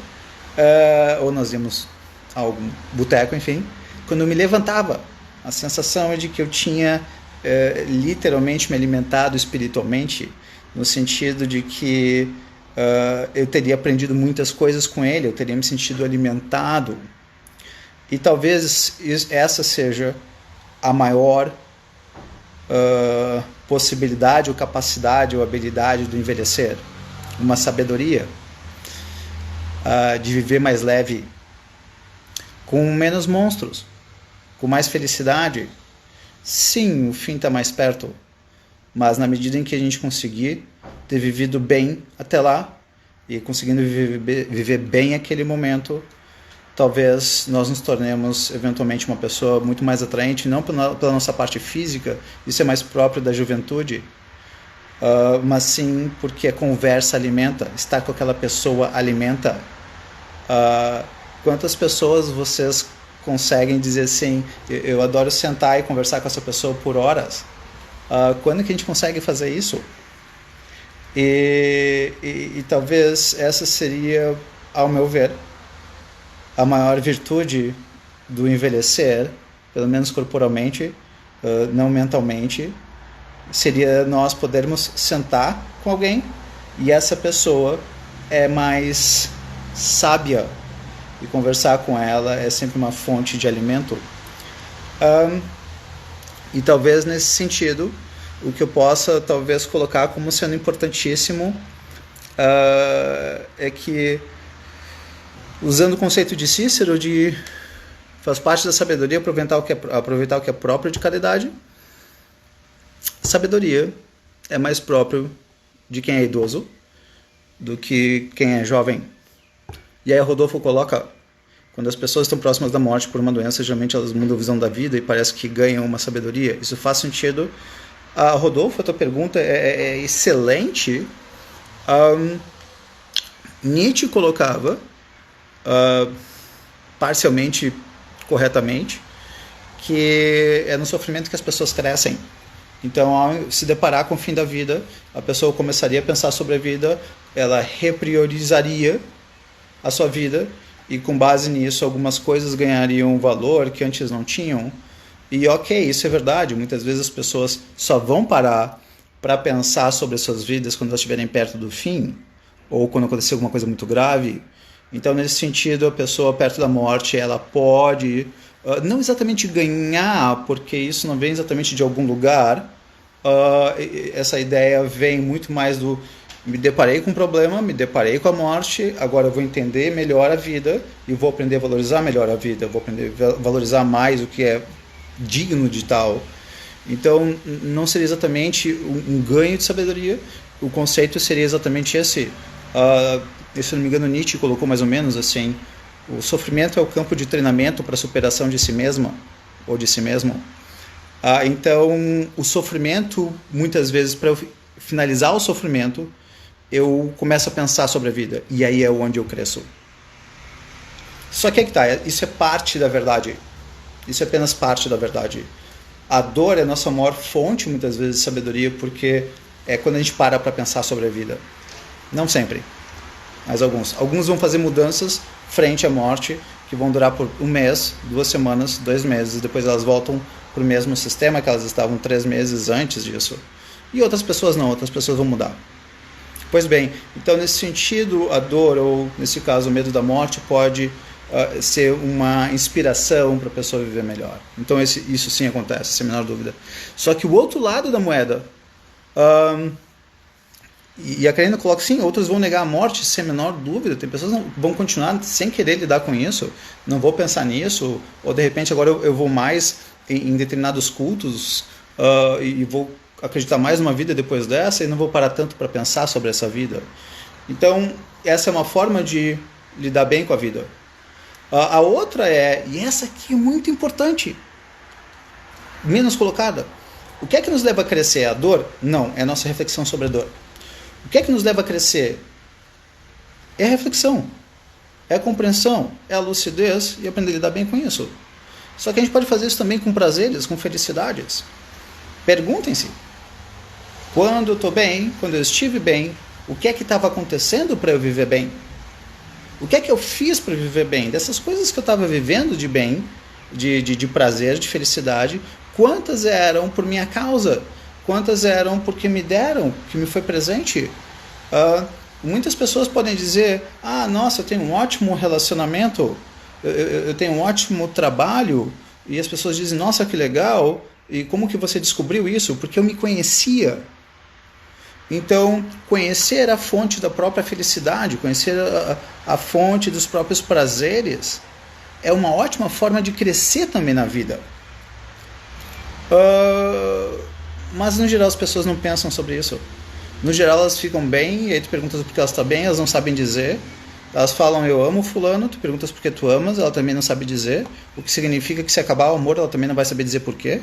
ou nós íamos a algum boteco, enfim, quando eu me levantava, a sensação é de que eu tinha literalmente me alimentado espiritualmente, no sentido de que eu teria aprendido muitas coisas com ele, eu teria me sentido alimentado. E talvez essa seja a maior possibilidade ou capacidade ou habilidade do envelhecer, uma sabedoria de viver mais leve, com menos monstros, com mais felicidade. Sim, o fim está mais perto, mas na medida em que a gente conseguir ter vivido bem até lá e conseguindo viver bem aquele momento, talvez nós nos tornemos eventualmente uma pessoa muito mais atraente, não pela nossa parte física, isso é mais próprio da juventude, mas sim porque a conversa alimenta, estar com aquela pessoa alimenta. Quantas pessoas vocês conseguem dizer assim, eu adoro sentar e conversar com essa pessoa por horas? Quando que a gente consegue fazer isso? E talvez essa seria, ao meu ver, a maior virtude do envelhecer, pelo menos corporalmente, não mentalmente, seria nós podermos sentar com alguém e essa pessoa é mais sábia e conversar com ela é sempre uma fonte de alimento. E talvez nesse sentido, o que eu possa talvez colocar como sendo importantíssimo é que, usando o conceito de Cícero, de faz parte da sabedoria aproveitar o que é próprio de cada idade, sabedoria é mais próprio de quem é idoso do que quem é jovem. E aí Rodolfo coloca, quando as pessoas estão próximas da morte por uma doença, geralmente elas mudam a visão da vida e parece que ganham uma sabedoria. Isso faz sentido. Rodolfo, a tua pergunta é excelente. Nietzsche colocava, parcialmente corretamente, que é no sofrimento que as pessoas crescem. Então, ao se deparar com o fim da vida, a pessoa começaria a pensar sobre a vida, ela repriorizaria a sua vida e, com base nisso, algumas coisas ganhariam um valor que antes não tinham. E ok, isso é verdade, muitas vezes as pessoas só vão parar para pensar sobre as suas vidas quando elas estiverem perto do fim, ou quando acontecer alguma coisa muito grave. Então, nesse sentido, a pessoa perto da morte, ela pode, não exatamente ganhar, porque isso não vem exatamente de algum lugar. Essa ideia vem muito mais do me deparei com um problema, me deparei com a morte, agora eu vou entender melhor a vida e vou aprender a valorizar melhor a vida, vou aprender a valorizar mais o que é digno de tal. Então, não seria exatamente um ganho de sabedoria, o conceito seria exatamente esse. Se não me engano, Nietzsche colocou mais ou menos assim: o sofrimento é o campo de treinamento para a superação de si mesma ou de si mesmo. Então, o sofrimento, muitas vezes, para eu finalizar o sofrimento, eu começo a pensar sobre a vida, e aí é onde eu cresço. Só que isso é parte da verdade. Isso é apenas parte da verdade. A dor é a nossa maior fonte, muitas vezes, de sabedoria, porque é quando a gente para pensar sobre a vida. Não sempre, mas alguns. Alguns vão fazer mudanças frente à morte, que vão durar por 1 mês, 2 semanas, 2 meses, depois elas voltam para o mesmo sistema que elas estavam 3 meses antes disso. E outras pessoas não, outras pessoas vão mudar. Pois bem, então nesse sentido, a dor, ou nesse caso o medo da morte, pode ser uma inspiração para a pessoa viver melhor. Então isso sim acontece, sem a menor dúvida. Só que o outro lado da moeda, e a Karina coloca, sim, outros vão negar a morte sem a menor dúvida, tem pessoas que vão continuar sem querer lidar com isso, não vou pensar nisso, ou de repente agora eu vou mais em determinados cultos e vou acreditar mais numa vida depois dessa e não vou parar tanto para pensar sobre essa vida. Então, essa é uma forma de lidar bem com a vida. A outra e essa aqui é muito importante, menos colocada. O que é que nos leva a crescer? A dor? Não, é a nossa reflexão sobre a dor. O que é que nos leva a crescer? É a reflexão, é a compreensão, é a lucidez e aprender a lidar bem com isso. Só que a gente pode fazer isso também com prazeres, com felicidades. Perguntem-se, quando eu estou bem, quando eu estive bem, o que é que estava acontecendo para eu viver bem? O que é que eu fiz para viver bem? Dessas coisas que eu estava vivendo de bem, de prazer, de felicidade, quantas eram por minha causa? Quantas eram porque me deram, que me foi presente? Muitas pessoas podem dizer, nossa, eu tenho um ótimo relacionamento, eu tenho um ótimo trabalho, e as pessoas dizem, nossa, que legal, e como que você descobriu isso? Porque eu me conhecia. Então, conhecer a fonte da própria felicidade, conhecer a fonte dos próprios prazeres, é uma ótima forma de crescer também na vida. Mas, no geral, as pessoas não pensam sobre isso. No geral, elas ficam bem, e aí tu perguntas por que elas estão bem, elas não sabem dizer. Elas falam, eu amo fulano, tu perguntas por que tu amas, ela também não sabe dizer. O que significa que se acabar o amor, ela também não vai saber dizer por quê.